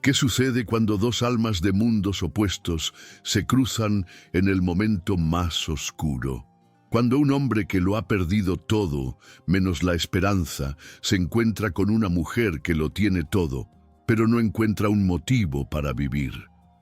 ¿Qué sucede cuando dos almas de mundos opuestos se cruzan en el momento más oscuro? Cuando un hombre que lo ha perdido todo, menos la esperanza, se encuentra con una mujer que lo tiene todo, pero no encuentra un motivo para vivir.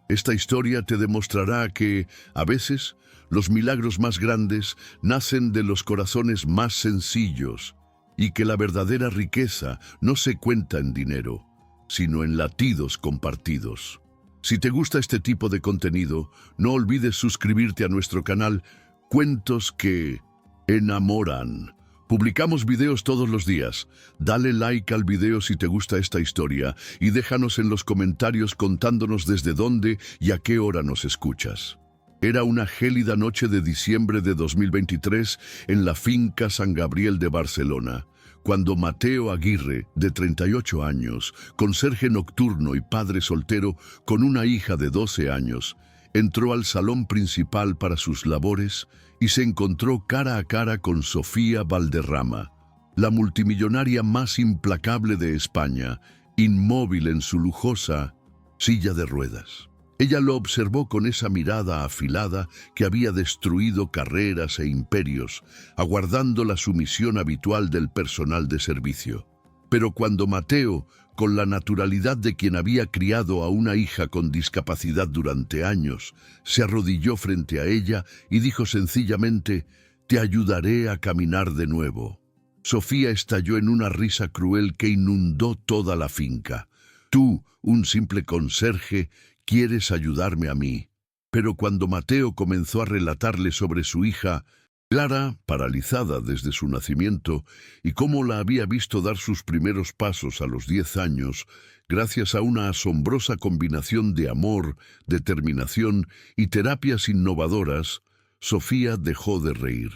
Esta historia te demostrará que, a veces, los milagros más grandes nacen de los corazones más sencillos y que la verdadera riqueza no se cuenta en dinero, sino en latidos compartidos. Si te gusta este tipo de contenido, no olvides suscribirte a nuestro canal Cuentos que enamoran. Publicamos videos todos los días. Dale like al video si te gusta esta historia y déjanos en los comentarios contándonos desde dónde y a qué hora nos escuchas. Era una gélida noche de diciembre de 2023 en la finca San Gabriel de Barcelona, cuando Mateo Aguirre, de 38 años, conserje nocturno y padre soltero con una hija de 12 años, entró al salón principal para sus labores y se encontró cara a cara con Sofía Valderrama, la multimillonaria más implacable de España, inmóvil en su lujosa silla de ruedas. Ella lo observó con esa mirada afilada que había destruido carreras e imperios, aguardando la sumisión habitual del personal de servicio. Pero cuando Mateo, con la naturalidad de quien había criado a una hija con discapacidad durante años, se arrodilló frente a ella y dijo sencillamente: «Te ayudaré a caminar de nuevo». Sofía estalló en una risa cruel que inundó toda la finca. «Tú, un simple conserje, quieres ayudarme a mí». Pero cuando Mateo comenzó a relatarle sobre su hija, Clara, paralizada desde su nacimiento, y cómo la había visto dar sus primeros pasos a los 10 años, gracias a una asombrosa combinación de amor, determinación y terapias innovadoras, Sofía dejó de reír.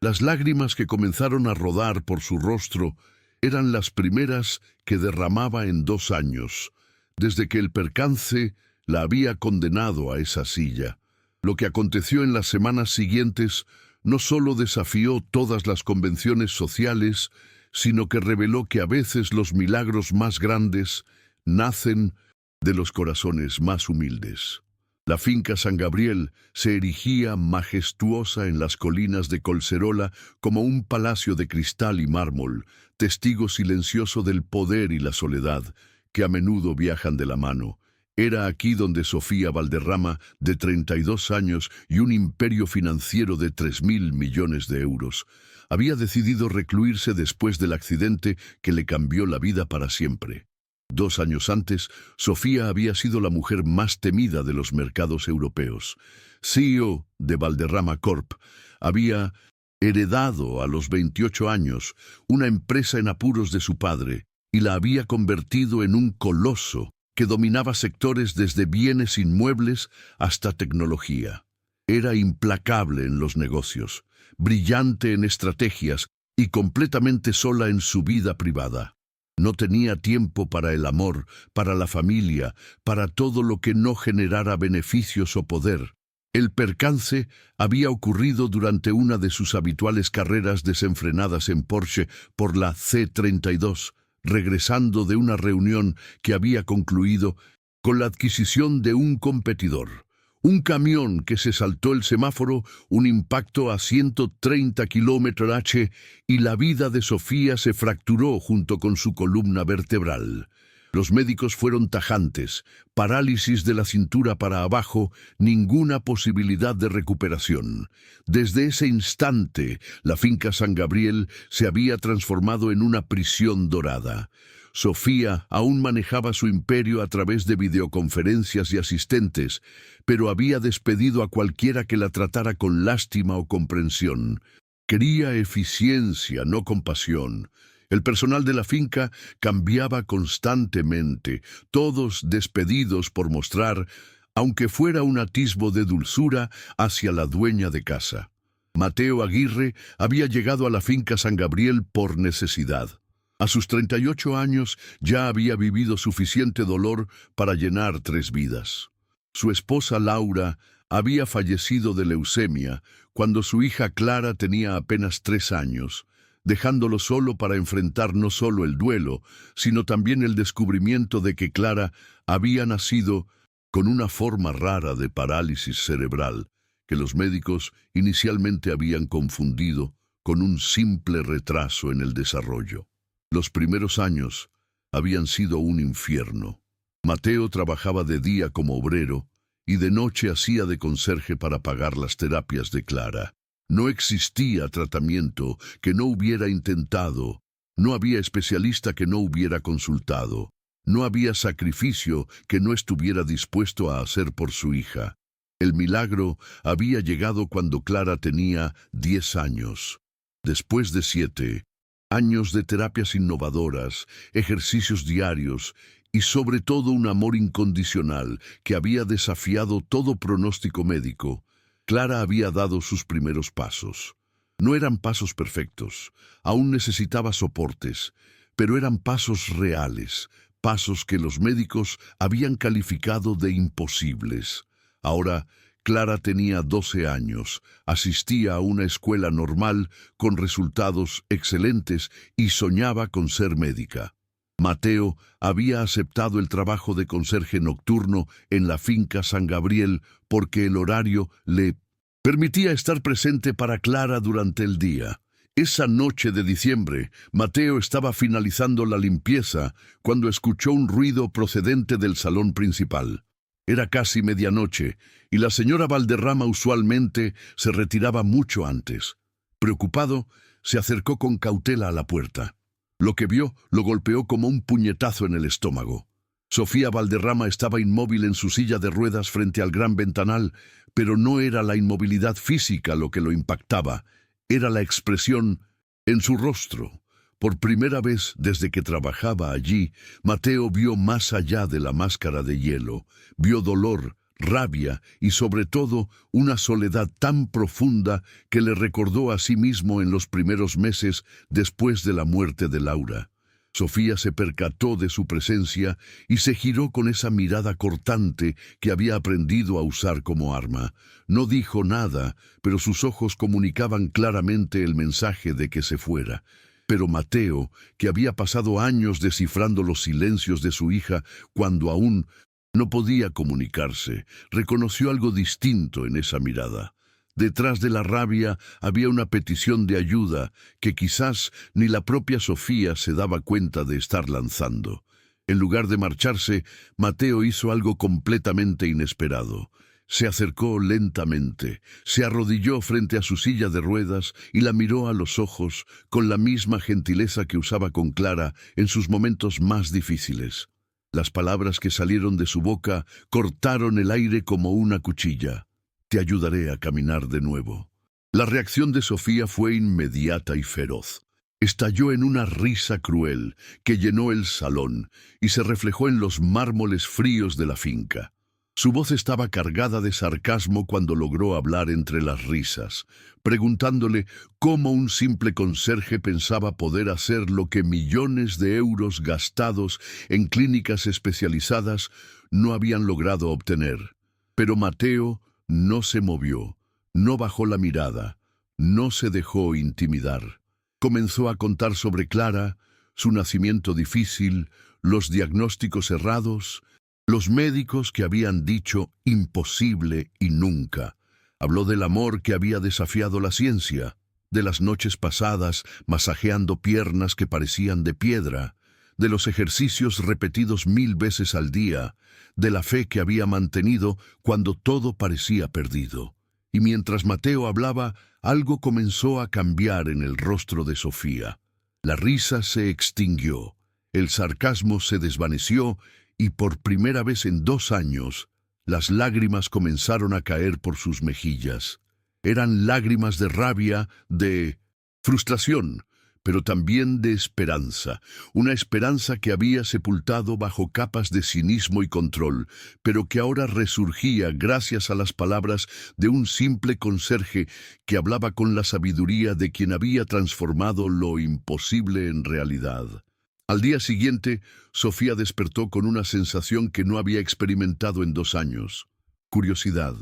Las lágrimas que comenzaron a rodar por su rostro eran las primeras que derramaba en 2 años, desde que el percance la había condenado a esa silla. Lo que aconteció en las semanas siguientes no solo desafió todas las convenciones sociales, sino que reveló que a veces los milagros más grandes nacen de los corazones más humildes. La finca San Gabriel se erigía majestuosa en las colinas de Collserola como un palacio de cristal y mármol, testigo silencioso del poder y la soledad, que a menudo viajan de la mano. Era aquí donde Sofía Valderrama, de 32 años y un imperio financiero de 3.000 millones de euros, había decidido recluirse después del accidente que le cambió la vida para siempre. 2 años antes, Sofía había sido la mujer más temida de los mercados europeos. CEO de Valderrama Corp, había heredado a los 28 años una empresa en apuros de su padre y la había convertido en un coloso que dominaba sectores desde bienes inmuebles hasta tecnología. Era implacable en los negocios, brillante en estrategias y completamente sola en su vida privada. No tenía tiempo para el amor, para la familia, para todo lo que no generara beneficios o poder. El percance había ocurrido durante una de sus habituales carreras desenfrenadas en Porsche por la C32, regresando de una reunión que había concluido con la adquisición de un competidor. Un camión que se saltó el semáforo, un impacto a 130 km/h y la vida de Sofía se fracturó junto con su columna vertebral. Los médicos fueron tajantes: parálisis de la cintura para abajo, ninguna posibilidad de recuperación. Desde ese instante, la finca San Gabriel se había transformado en una prisión dorada. Sofía aún manejaba su imperio a través de videoconferencias y asistentes, pero había despedido a cualquiera que la tratara con lástima o comprensión. Quería eficiencia, no compasión. El personal de la finca cambiaba constantemente, todos despedidos por mostrar, aunque fuera un atisbo de dulzura, hacia la dueña de casa. Mateo Aguirre había llegado a la finca San Gabriel por necesidad. A sus 38 años ya había vivido suficiente dolor para llenar 3 vidas. Su esposa Laura había fallecido de leucemia cuando su hija Clara tenía apenas 3 años, dejándolo solo para enfrentar no solo el duelo, sino también el descubrimiento de que Clara había nacido con una forma rara de parálisis cerebral que los médicos inicialmente habían confundido con un simple retraso en el desarrollo. Los primeros años habían sido un infierno. Mateo trabajaba de día como obrero y de noche hacía de conserje para pagar las terapias de Clara. No existía tratamiento que no hubiera intentado, no había especialista que no hubiera consultado, no había sacrificio que no estuviera dispuesto a hacer por su hija. El milagro había llegado cuando Clara tenía 10 años. Después de 7 años de terapias innovadoras, ejercicios diarios y sobre todo un amor incondicional que había desafiado todo pronóstico médico, Clara había dado sus primeros pasos. No eran pasos perfectos, aún necesitaba soportes, pero eran pasos reales, pasos que los médicos habían calificado de imposibles. Ahora, Clara tenía 12 años, asistía a una escuela normal con resultados excelentes y soñaba con ser médica. Mateo había aceptado el trabajo de conserje nocturno en la finca San Gabriel porque el horario le permitía estar presente para Clara durante el día. Esa noche de diciembre, Mateo estaba finalizando la limpieza cuando escuchó un ruido procedente del salón principal. Era casi medianoche y la señora Valderrama usualmente se retiraba mucho antes. Preocupado, se acercó con cautela a la puerta. Lo que vio lo golpeó como un puñetazo en el estómago. Sofía Valderrama estaba inmóvil en su silla de ruedas frente al gran ventanal, pero no era la inmovilidad física lo que lo impactaba, era la expresión en su rostro. Por primera vez desde que trabajaba allí, Mateo vio más allá de la máscara de hielo, vio dolor, rabia y sobre todo una soledad tan profunda que le recordó a sí mismo en los primeros meses después de la muerte de Laura. Sofía se percató de su presencia y se giró con esa mirada cortante que había aprendido a usar como arma. No dijo nada, pero sus ojos comunicaban claramente el mensaje de que se fuera. Pero Mateo, que había pasado años descifrando los silencios de su hija cuando aún no podía comunicarse, reconoció algo distinto en esa mirada. Detrás de la rabia había una petición de ayuda que quizás ni la propia Sofía se daba cuenta de estar lanzando. En lugar de marcharse, Mateo hizo algo completamente inesperado. Se acercó lentamente, se arrodilló frente a su silla de ruedas y la miró a los ojos con la misma gentileza que usaba con Clara en sus momentos más difíciles. Las palabras que salieron de su boca cortaron el aire como una cuchilla. Te ayudaré a caminar de nuevo. La reacción de Sofía fue inmediata y feroz. Estalló en una risa cruel que llenó el salón y se reflejó en los mármoles fríos de la finca. Su voz estaba cargada de sarcasmo cuando logró hablar entre las risas, preguntándole cómo un simple conserje pensaba poder hacer lo que millones de euros gastados en clínicas especializadas no habían logrado obtener. Pero Mateo no se movió, no bajó la mirada, no se dejó intimidar. Comenzó a contar sobre Clara, su nacimiento difícil, los diagnósticos errados, los médicos que habían dicho imposible y nunca. Habló del amor que había desafiado la ciencia, de las noches pasadas masajeando piernas que parecían de piedra, de los ejercicios repetidos 1000 veces al día, de la fe que había mantenido cuando todo parecía perdido. Y mientras Mateo hablaba, algo comenzó a cambiar en el rostro de Sofía. La risa se extinguió, el sarcasmo se desvaneció y por primera vez en 2 años, las lágrimas comenzaron a caer por sus mejillas. Eran lágrimas de rabia, de frustración, pero también de esperanza, una esperanza que había sepultado bajo capas de cinismo y control, pero que ahora resurgía gracias a las palabras de un simple conserje que hablaba con la sabiduría de quien había transformado lo imposible en realidad. Al día siguiente, Sofía despertó con una sensación que no había experimentado en 2 años: curiosidad.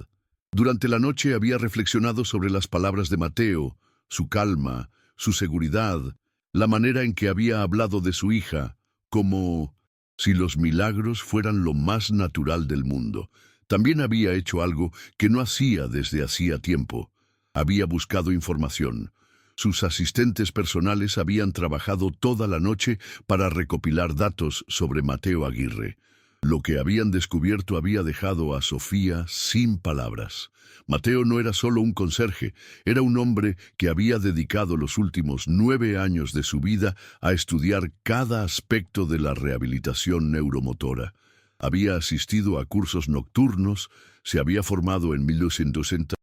Durante la noche había reflexionado sobre las palabras de Mateo, su calma, su seguridad, la manera en que había hablado de su hija, como si los milagros fueran lo más natural del mundo. También había hecho algo que no hacía desde hacía tiempo. Había buscado información. Sus asistentes personales habían trabajado toda la noche para recopilar datos sobre Mateo Aguirre. Lo que habían descubierto había dejado a Sofía sin palabras. Mateo no era solo un conserje, era un hombre que había dedicado los últimos 9 años de su vida a estudiar cada aspecto de la rehabilitación neuromotora. Había asistido a cursos nocturnos, se había formado en 1960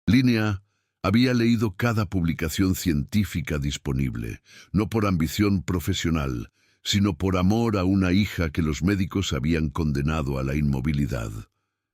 línea, había leído cada publicación científica disponible, no por ambición profesional, sino por amor a una hija que los médicos habían condenado a la inmovilidad.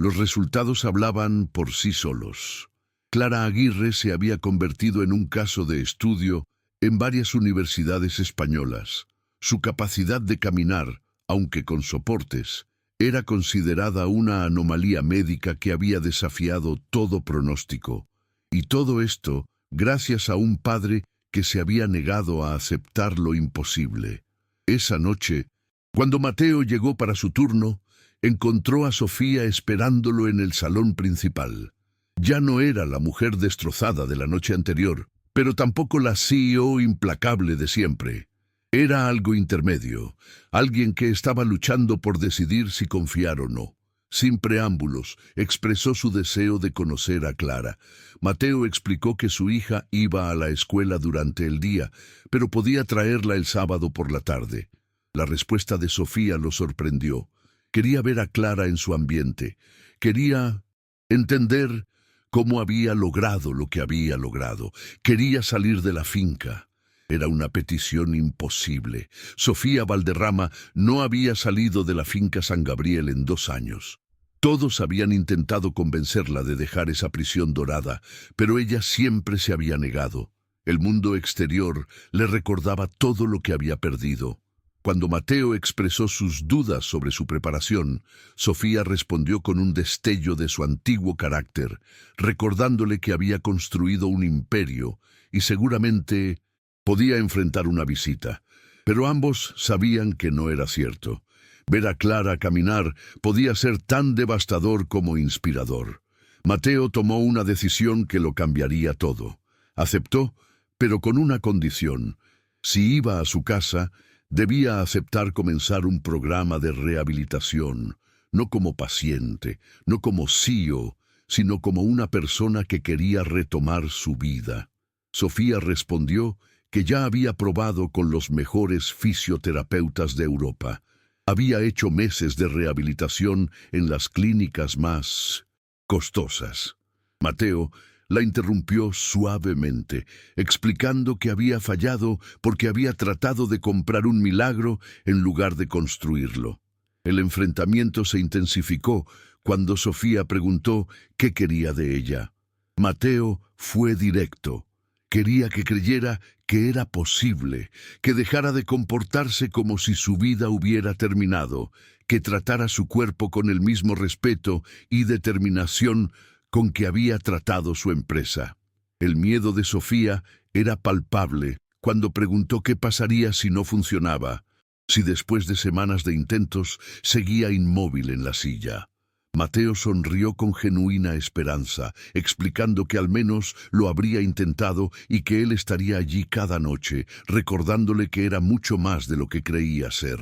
Los resultados hablaban por sí solos. Clara Aguirre se había convertido en un caso de estudio en varias universidades españolas. Su capacidad de caminar, aunque con soportes, era considerada una anomalía médica que había desafiado todo pronóstico. Y todo esto gracias a un padre que se había negado a aceptar lo imposible. Esa noche, cuando Mateo llegó para su turno, encontró a Sofía esperándolo en el salón principal. Ya no era la mujer destrozada de la noche anterior, pero tampoco la CEO implacable de siempre. Era algo intermedio, alguien que estaba luchando por decidir si confiar o no. Sin preámbulos, expresó su deseo de conocer a Clara. Mateo explicó que su hija iba a la escuela durante el día, pero podía traerla el sábado por la tarde. La respuesta de Sofía lo sorprendió. Quería ver a Clara en su ambiente. Quería entender cómo había logrado lo que había logrado. Quería salir de la finca. Era una petición imposible. Sofía Valderrama no había salido de la finca San Gabriel en 2 años. Todos habían intentado convencerla de dejar esa prisión dorada, pero ella siempre se había negado. El mundo exterior le recordaba todo lo que había perdido. Cuando Mateo expresó sus dudas sobre su preparación, Sofía respondió con un destello de su antiguo carácter, recordándole que había construido un imperio y seguramente podía enfrentar una visita. Pero ambos sabían que no era cierto. Ver a Clara caminar podía ser tan devastador como inspirador. Mateo tomó una decisión que lo cambiaría todo. Aceptó, pero con una condición. Si iba a su casa, debía aceptar comenzar un programa de rehabilitación, no como paciente, no como CEO, sino como una persona que quería retomar su vida. Sofía respondió que ya había probado con los mejores fisioterapeutas de Europa. Había hecho meses de rehabilitación en las clínicas más costosas. Mateo la interrumpió suavemente, explicando que había fallado porque había tratado de comprar un milagro en lugar de construirlo. El enfrentamiento se intensificó cuando Sofía preguntó qué quería de ella. Mateo fue directo. Quería que creyera que era posible, que dejara de comportarse como si su vida hubiera terminado, que tratara su cuerpo con el mismo respeto y determinación con que había tratado su empresa. El miedo de Sofía era palpable cuando preguntó qué pasaría si no funcionaba, si después de semanas de intentos seguía inmóvil en la silla. Mateo sonrió con genuina esperanza, explicando que al menos lo habría intentado y que él estaría allí cada noche, recordándole que era mucho más de lo que creía ser.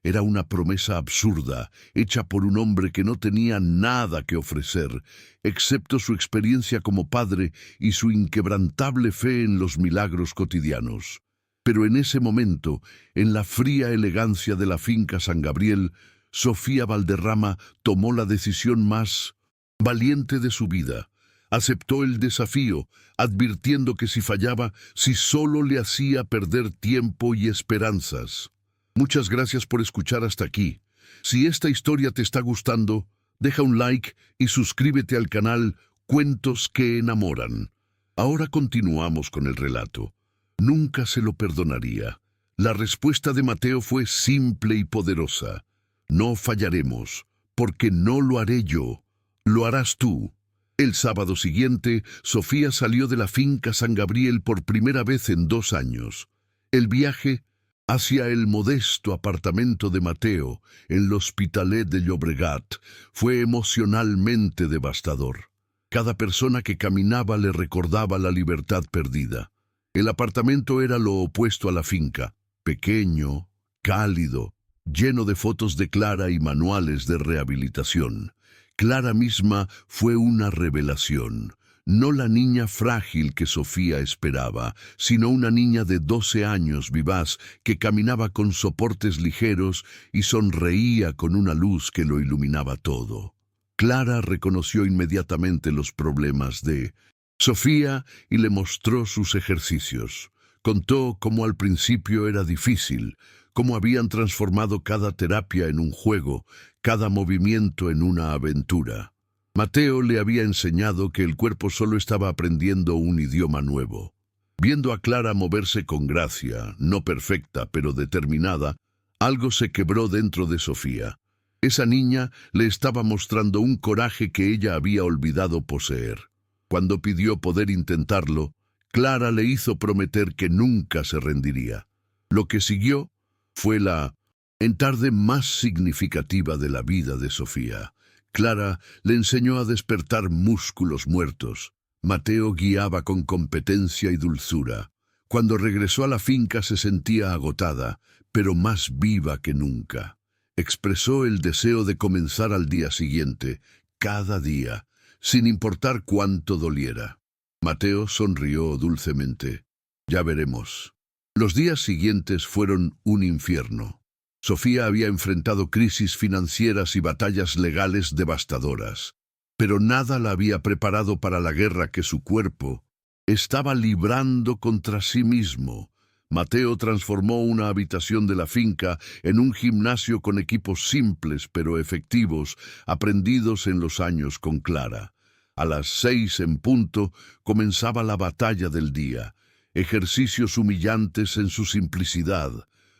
Era una promesa absurda, hecha por un hombre que no tenía nada que ofrecer, excepto su experiencia como padre y su inquebrantable fe en los milagros cotidianos. Pero en ese momento, en la fría elegancia de la finca San Gabriel, Sofía Valderrama tomó la decisión más valiente de su vida. Aceptó el desafío, advirtiendo que si fallaba, si solo le hacía perder tiempo y esperanzas. Muchas gracias por escuchar hasta aquí. Si esta historia te está gustando, deja un like y suscríbete al canal Cuentos que Enamoran. Ahora continuamos con el relato. Nunca se lo perdonaría. La respuesta de Mateo fue simple y poderosa. No fallaremos, porque no lo haré yo, lo harás tú. El sábado siguiente, Sofía salió de la finca San Gabriel por primera vez en 2 años. El viaje hacia el modesto apartamento de Mateo en l'Hospitalet de Llobregat fue emocionalmente devastador. Cada persona que caminaba le recordaba la libertad perdida. El apartamento era lo opuesto a la finca, pequeño, cálido, lleno de fotos de Clara y manuales de rehabilitación. Clara misma fue una revelación. No la niña frágil que Sofía esperaba, sino una niña de 12 años vivaz que caminaba con soportes ligeros y sonreía con una luz que lo iluminaba todo. Clara reconoció inmediatamente los problemas de Sofía y le mostró sus ejercicios. Contó cómo al principio era difícil, cómo habían transformado cada terapia en un juego, cada movimiento en una aventura. Mateo le había enseñado que el cuerpo solo estaba aprendiendo un idioma nuevo. Viendo a Clara moverse con gracia, no perfecta, pero determinada, algo se quebró dentro de Sofía. Esa niña le estaba mostrando un coraje que ella había olvidado poseer. Cuando pidió poder intentarlo, Clara le hizo prometer que nunca se rendiría. Lo que siguió fue la tarde más significativa de la vida de Sofía. Clara le enseñó a despertar músculos muertos. Mateo guiaba con competencia y dulzura. Cuando regresó a la finca se sentía agotada, pero más viva que nunca. Expresó el deseo de comenzar al día siguiente, cada día, sin importar cuánto doliera. Mateo sonrió dulcemente. Ya veremos. Los días siguientes fueron un infierno. Sofía había enfrentado crisis financieras y batallas legales devastadoras, pero nada la había preparado para la guerra que su cuerpo estaba librando contra sí mismo. Mateo transformó una habitación de la finca en un gimnasio con equipos simples pero efectivos, aprendidos en los años con Clara. A las 6 en punto comenzaba la batalla del día. Ejercicios humillantes en su simplicidad,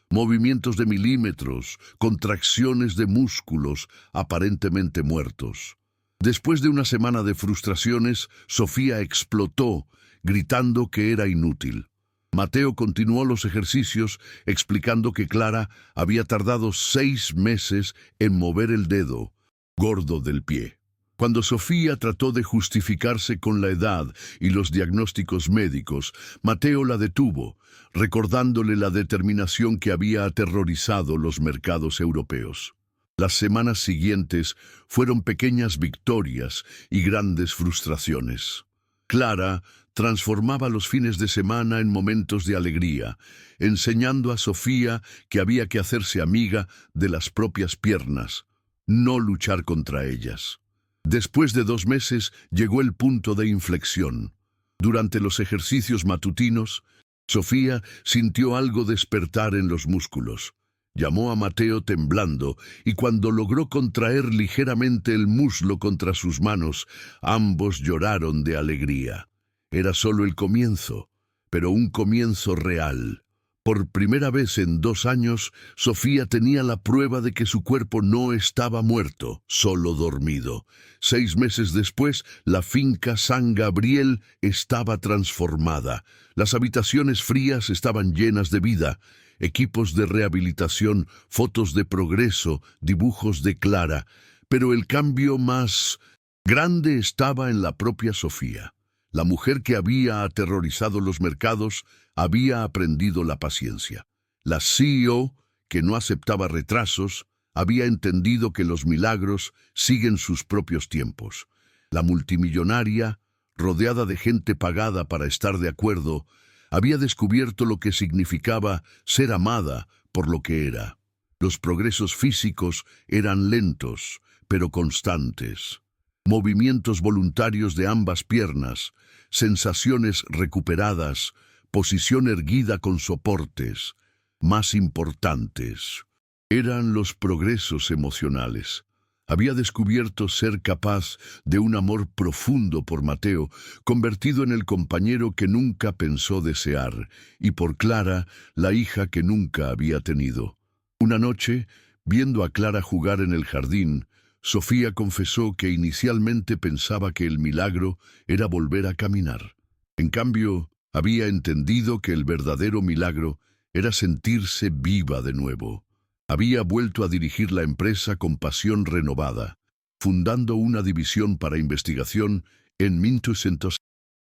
movimientos de milímetros, contracciones de músculos aparentemente muertos. Después de una semana de frustraciones, Sofía explotó, gritando que era inútil. Mateo continuó los ejercicios, explicando que Clara había tardado 6 meses en mover el dedo gordo del pie. Cuando Sofía trató de justificarse con la edad y los diagnósticos médicos, Mateo la detuvo, recordándole la determinación que había aterrorizado los mercados europeos. Las semanas siguientes fueron pequeñas victorias y grandes frustraciones. Clara transformaba los fines de semana en momentos de alegría, enseñando a Sofía que había que hacerse amiga de las propias piernas, no luchar contra ellas. Después de 2 meses llegó el punto de inflexión. Durante los ejercicios matutinos, Sofía sintió algo despertar en los músculos. Llamó a Mateo temblando y cuando logró contraer ligeramente el muslo contra sus manos, ambos lloraron de alegría. Era solo el comienzo, pero un comienzo real. Por primera vez en 2 años, Sofía tenía la prueba de que su cuerpo no estaba muerto, solo dormido. 6 meses después, la finca San Gabriel estaba transformada. Las habitaciones frías estaban llenas de vida. Equipos de rehabilitación, fotos de progreso, dibujos de Clara. Pero el cambio más grande estaba en la propia Sofía. La mujer que había aterrorizado los mercados había aprendido la paciencia. La CEO, que no aceptaba retrasos, había entendido que los milagros siguen sus propios tiempos. La multimillonaria, rodeada de gente pagada para estar de acuerdo, había descubierto lo que significaba ser amada por lo que era. Los progresos físicos eran lentos, pero constantes. Movimientos voluntarios de ambas piernas, sensaciones recuperadas, posición erguida con soportes. Más importantes eran los progresos emocionales. Había descubierto ser capaz de un amor profundo por Mateo, convertido en el compañero que nunca pensó desear, y por Clara, la hija que nunca había tenido. Una noche, viendo a Clara jugar en el jardín, Sofía confesó que inicialmente pensaba que el milagro era volver a caminar. En cambio, había entendido que el verdadero milagro era sentirse viva de nuevo. Había vuelto a dirigir la empresa con pasión renovada, fundando una división para investigación en 1900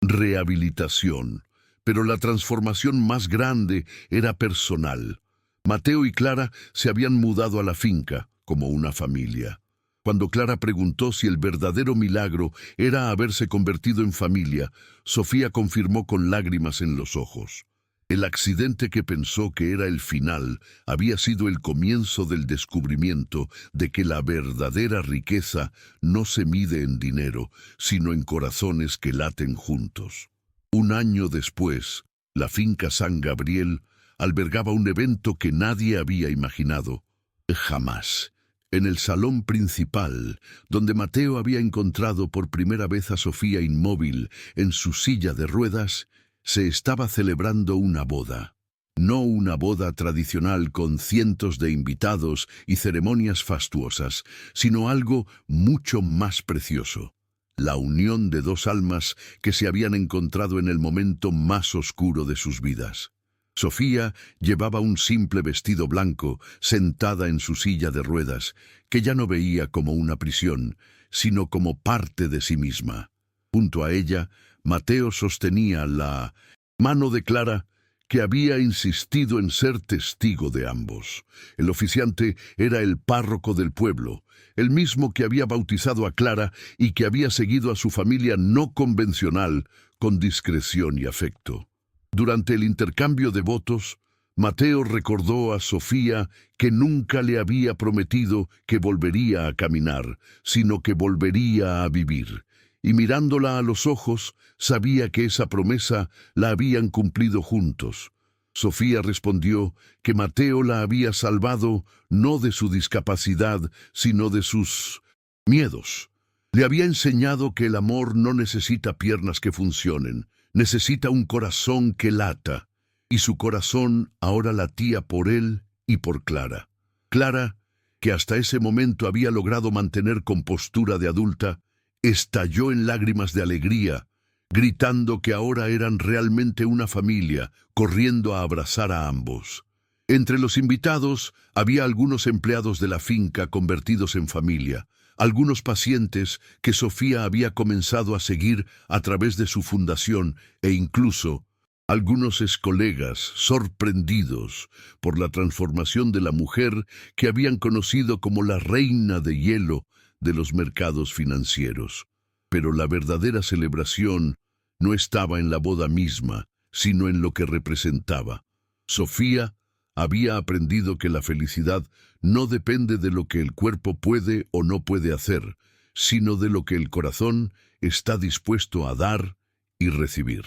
rehabilitación. Pero la transformación más grande era personal. Mateo y Clara se habían mudado a la finca como una familia. Cuando Clara preguntó si el verdadero milagro era haberse convertido en familia, Sofía confirmó con lágrimas en los ojos. El accidente que pensó que era el final había sido el comienzo del descubrimiento de que la verdadera riqueza no se mide en dinero, sino en corazones que laten juntos. Un año después, la finca San Gabriel albergaba un evento que nadie había imaginado. Jamás. En el salón principal, donde Mateo había encontrado por primera vez a Sofía inmóvil en su silla de ruedas, se estaba celebrando una boda. No una boda tradicional con cientos de invitados y ceremonias fastuosas, sino algo mucho más precioso. La unión de dos almas que se habían encontrado en el momento más oscuro de sus vidas. Sofía llevaba un simple vestido blanco, sentada en su silla de ruedas, que ya no veía como una prisión, sino como parte de sí misma. Junto a ella, Mateo sostenía la mano de Clara, que había insistido en ser testigo de ambos. El oficiante era el párroco del pueblo, el mismo que había bautizado a Clara y que había seguido a su familia no convencional con discreción y afecto. Durante el intercambio de votos, Mateo recordó a Sofía que nunca le había prometido que volvería a caminar, sino que volvería a vivir. Y mirándola a los ojos, sabía que esa promesa la habían cumplido juntos. Sofía respondió que Mateo la había salvado no de su discapacidad, sino de sus miedos. Le había enseñado que el amor no necesita piernas que funcionen, necesita un corazón que lata, y su corazón ahora latía por él y por Clara. Clara, que hasta ese momento había logrado mantener compostura de adulta, estalló en lágrimas de alegría, gritando que ahora eran realmente una familia, corriendo a abrazar a ambos. Entre los invitados había algunos empleados de la finca convertidos en familia, algunos pacientes que Sofía había comenzado a seguir a través de su fundación e incluso algunos excolegas sorprendidos por la transformación de la mujer que habían conocido como la reina de hielo de los mercados financieros. Pero la verdadera celebración no estaba en la boda misma, sino en lo que representaba. Sofía había aprendido que la felicidad no depende de lo que el cuerpo puede o no puede hacer, sino de lo que el corazón está dispuesto a dar y recibir.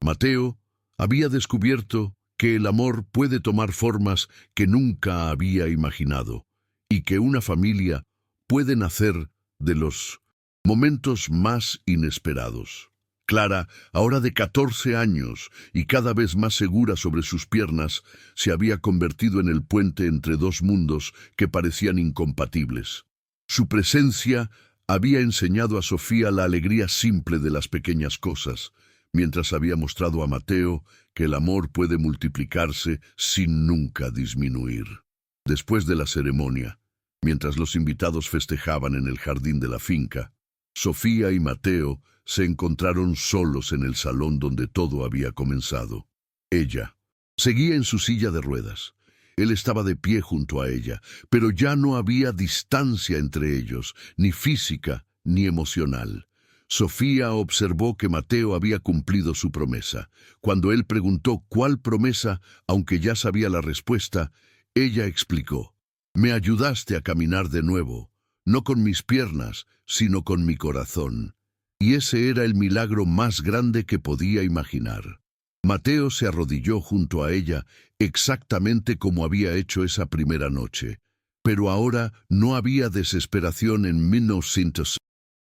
Mateo había descubierto que el amor puede tomar formas que nunca había imaginado, y que una familia puede nacer de los momentos más inesperados. Clara, ahora de 14 años y cada vez más segura sobre sus piernas, se había convertido en el puente entre dos mundos que parecían incompatibles. Su presencia había enseñado a Sofía la alegría simple de las pequeñas cosas, mientras había mostrado a Mateo que el amor puede multiplicarse sin nunca disminuir. Después de la ceremonia, mientras los invitados festejaban en el jardín de la finca, Sofía y Mateo se encontraron solos en el salón donde todo había comenzado. Ella seguía en su silla de ruedas. Él estaba de pie junto a ella, pero ya no había distancia entre ellos, ni física ni emocional. Sofía observó que Mateo había cumplido su promesa. Cuando él preguntó cuál promesa, aunque ya sabía la respuesta, ella explicó: «Me ayudaste a caminar de nuevo, no con mis piernas, sino con mi corazón». Y ese era el milagro más grande que podía imaginar. Mateo se arrodilló junto a ella, exactamente como había hecho esa primera noche. Pero ahora no había desesperación en 1900.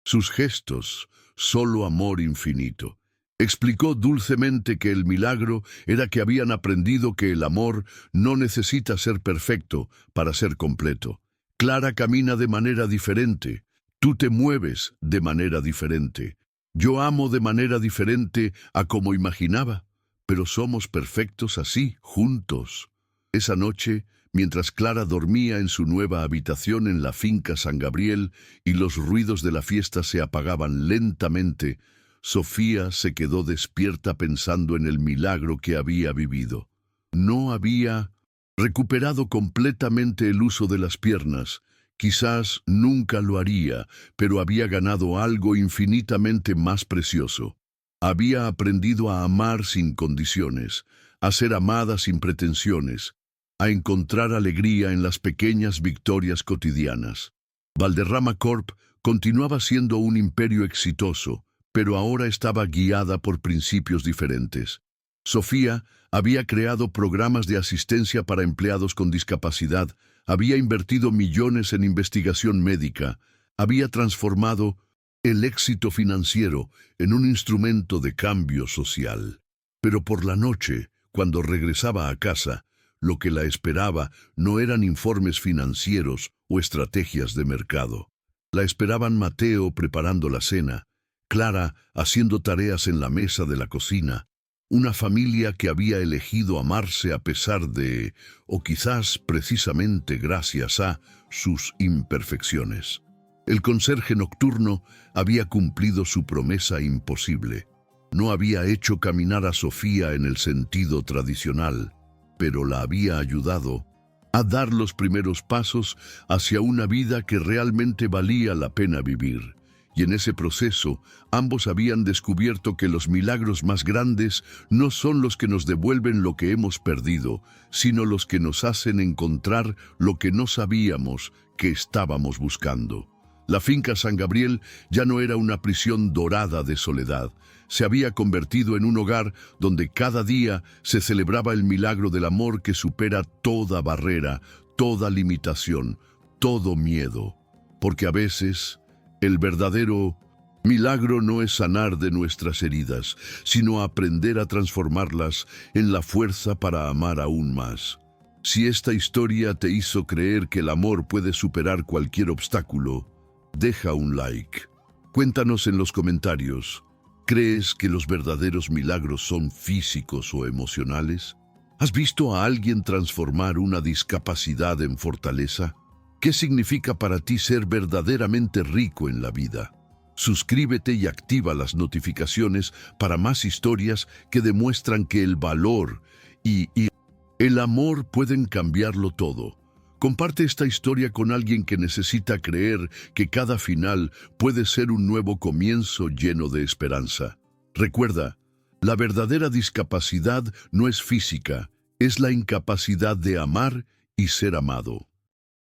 Sus gestos, solo amor infinito. Explicó dulcemente que el milagro era que habían aprendido que el amor no necesita ser perfecto para ser completo. Clara camina de manera diferente. Tú te mueves de manera diferente. Yo amo de manera diferente a como imaginaba, pero somos perfectos así, juntos. Esa noche, mientras Clara dormía en su nueva habitación en la finca San Gabriel y los ruidos de la fiesta se apagaban lentamente, Sofía se quedó despierta pensando en el milagro que había vivido. No había recuperado completamente el uso de las piernas. Quizás nunca lo haría, pero había ganado algo infinitamente más precioso. Había aprendido a amar sin condiciones, a ser amada sin pretensiones, a encontrar alegría en las pequeñas victorias cotidianas. Valderrama Corp continuaba siendo un imperio exitoso, pero ahora estaba guiada por principios diferentes. Sofía había creado programas de asistencia para empleados con discapacidad, había invertido millones en investigación médica, había transformado el éxito financiero en un instrumento de cambio social. Pero por la noche, cuando regresaba a casa, lo que la esperaba no eran informes financieros o estrategias de mercado. La esperaban Mateo preparando la cena, Clara haciendo tareas en la mesa de la cocina, una familia que había elegido amarse a pesar de, o quizás precisamente gracias a, sus imperfecciones. El conserje nocturno había cumplido su promesa imposible. No había hecho caminar a Sofía en el sentido tradicional, pero la había ayudado a dar los primeros pasos hacia una vida que realmente valía la pena vivir. Y en ese proceso, ambos habían descubierto que los milagros más grandes no son los que nos devuelven lo que hemos perdido, sino los que nos hacen encontrar lo que no sabíamos que estábamos buscando. La finca San Gabriel ya no era una prisión dorada de soledad. Se había convertido en un hogar donde cada día se celebraba el milagro del amor que supera toda barrera, toda limitación, todo miedo. Porque a veces el verdadero milagro no es sanar de nuestras heridas, sino aprender a transformarlas en la fuerza para amar aún más. Si esta historia te hizo creer que el amor puede superar cualquier obstáculo, deja un like. Cuéntanos en los comentarios, ¿crees que los verdaderos milagros son físicos o emocionales? ¿Has visto a alguien transformar una discapacidad en fortaleza? ¿Qué significa para ti ser verdaderamente rico en la vida? Suscríbete y activa las notificaciones para más historias que demuestran que el valor y el amor pueden cambiarlo todo. Comparte esta historia con alguien que necesita creer que cada final puede ser un nuevo comienzo lleno de esperanza. Recuerda, la verdadera discapacidad no es física, es la incapacidad de amar y ser amado.